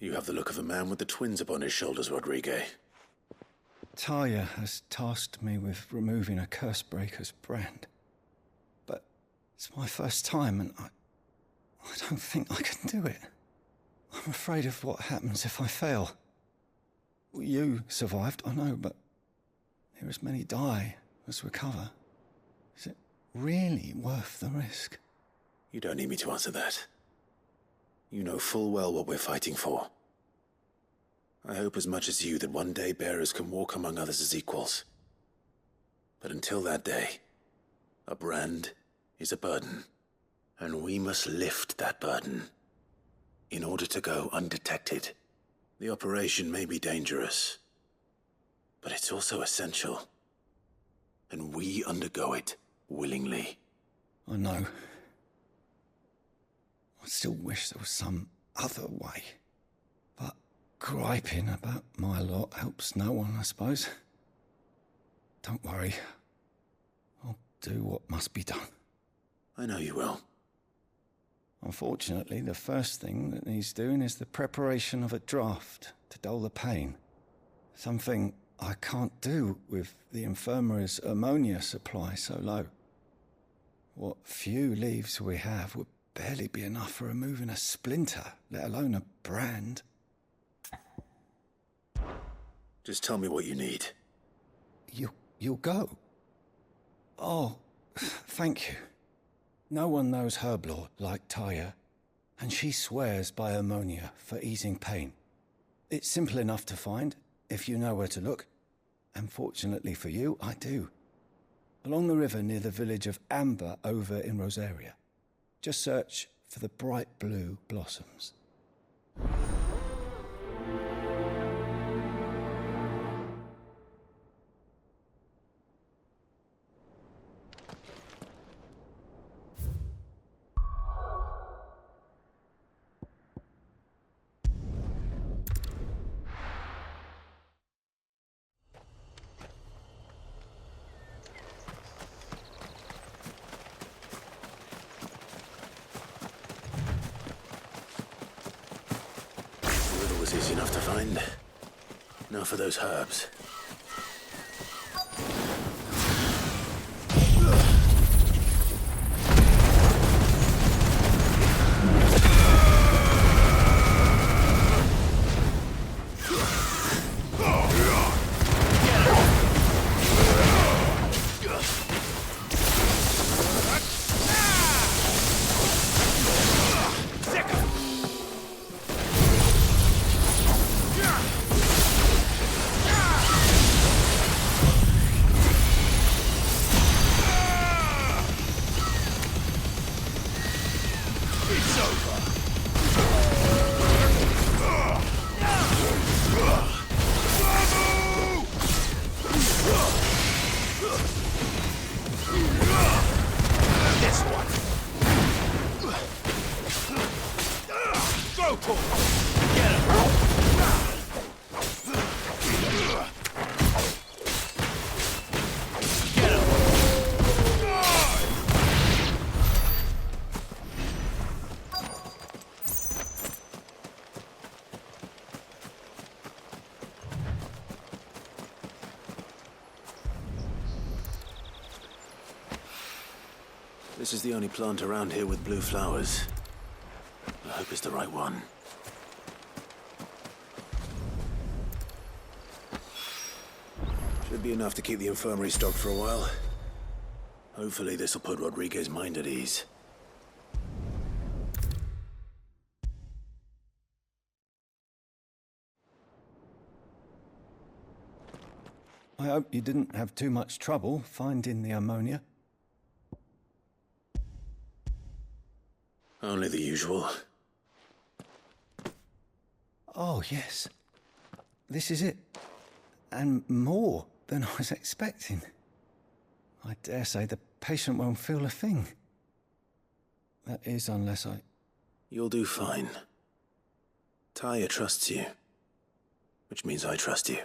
You have the look of a man with the twins upon his shoulders, Rodriguez. Talia has tasked me with removing a Cursebreaker's brand. But it's my first time, and I don't think I can do it. I'm afraid of what happens if I fail. You survived, I know, but there as many die as recover. Is it really worth the risk? You don't need me to answer that. You know full well what we're fighting for. I hope as much as you that one day bearers can walk among others as equals. But until that day, a brand is a burden, and we must lift that burden in order to go undetected. The operation may be dangerous, but it's also essential, and we undergo it willingly. I know. I still wish there was some other way. But griping about my lot helps no one, I suppose. Don't worry. I'll do what must be done. I know you will. Unfortunately, the first thing that needs doing is the preparation of a draft to dull the pain. Something I can't do with the infirmary's ammonia supply so low. What few leaves we have would barely be enough for removing a splinter, let alone a brand. Just tell me what you need. You'll go? Oh, thank you. No one knows herb lore like Taya, and she swears by ammonia for easing pain. It's simple enough to find, if you know where to look. And fortunately for you, I do. Along the river near the village of Amber over in Rosaria. Just search for the bright blue blossoms. Was easy enough to find. Now for those herbs. This is the only plant around here with blue flowers. I hope it's the right one. Should be enough to keep the infirmary stocked for a while. Hopefully this will put Rodriguez's mind at ease. I hope you didn't have too much trouble finding the ammonia. Only the usual. Oh, yes. This is it. And more than I was expecting. I dare say the patient won't feel a thing. That is, unless I... You'll do fine. Taya trusts you, which means I trust you.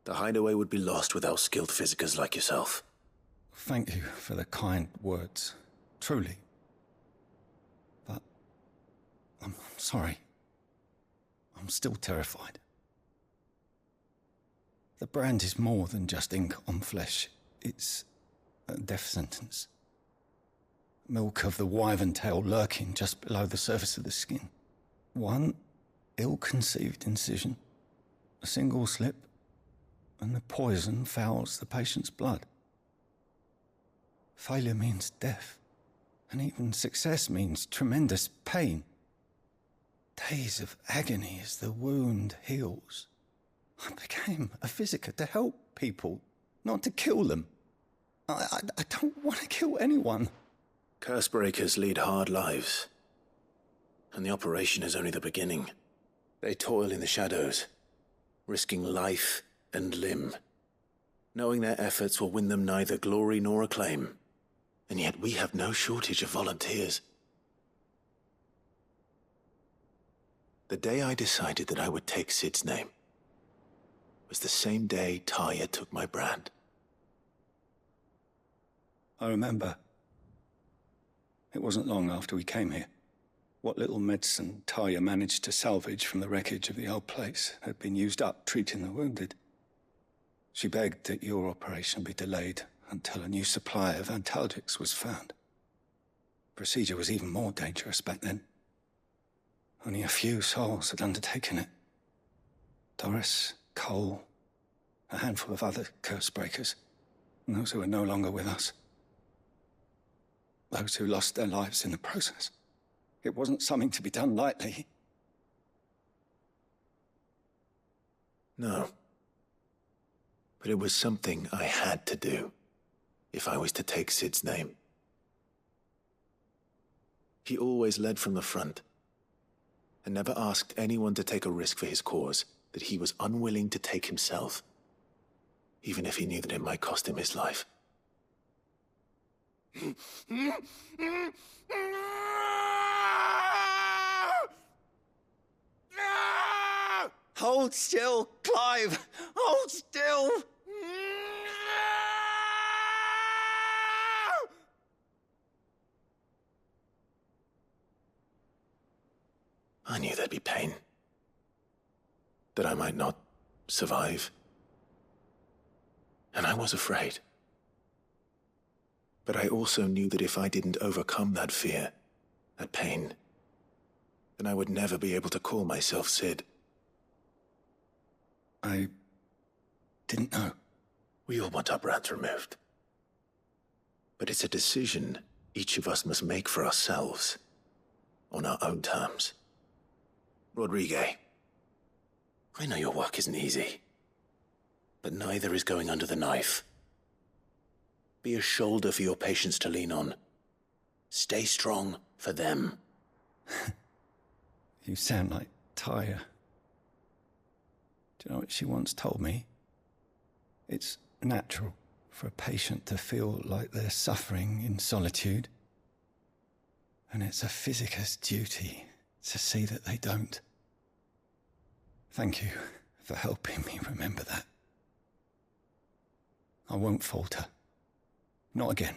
The hideaway would be lost without skilled physicers like yourself. Thank you for the kind words. Truly. But I'm sorry. I'm still terrified. The brand is more than just ink on flesh. It's a death sentence. Milk of the wyvern tail lurking just below the surface of the skin. One ill-conceived incision, a single slip, and the poison fouls the patient's blood. Failure means death, and even success means tremendous pain. Days of agony as the wound heals. I became a physiker to help people, not to kill them. I don't want to kill anyone. Cursebreakers lead hard lives, and the operation is only the beginning. They toil in the shadows, risking life and limb, knowing their efforts will win them neither glory nor acclaim. And yet we have no shortage of volunteers. The day I decided that I would take Sid's name was the same day Taya took my brand. I remember. It wasn't long after we came here. What little medicine Taya managed to salvage from the wreckage of the old place had been used up treating the wounded. She begged that your operation be delayed until a new supply of antalgics was found. Procedure was even more dangerous back then. Only a few souls had undertaken it. Doris, Cole, a handful of other cursebreakers, and those who were no longer with us. Those who lost their lives in the process. It wasn't something to be done lightly. No. But it was something I had to do, if I was to take Sid's name. He always led from the front, and never asked anyone to take a risk for his cause that he was unwilling to take himself, even if he knew that it might cost him his life. Hold still, Clive! Hold still! I knew there'd be pain. That I might not survive. And I was afraid. But I also knew that if I didn't overcome that fear, that pain, then I would never be able to call myself Sid. I didn't know. We all want our brands removed. But it's a decision each of us must make for ourselves, on our own terms. Rodriguez, I know your work isn't easy, but neither is going under the knife. Be a shoulder for your patients to lean on. Stay strong for them. You sound like Taya. Do you know what she once told me? It's natural for a patient to feel like they're suffering in solitude. And it's a physiker's duty to see that they don't. Thank you for helping me remember that. I won't falter. Not again.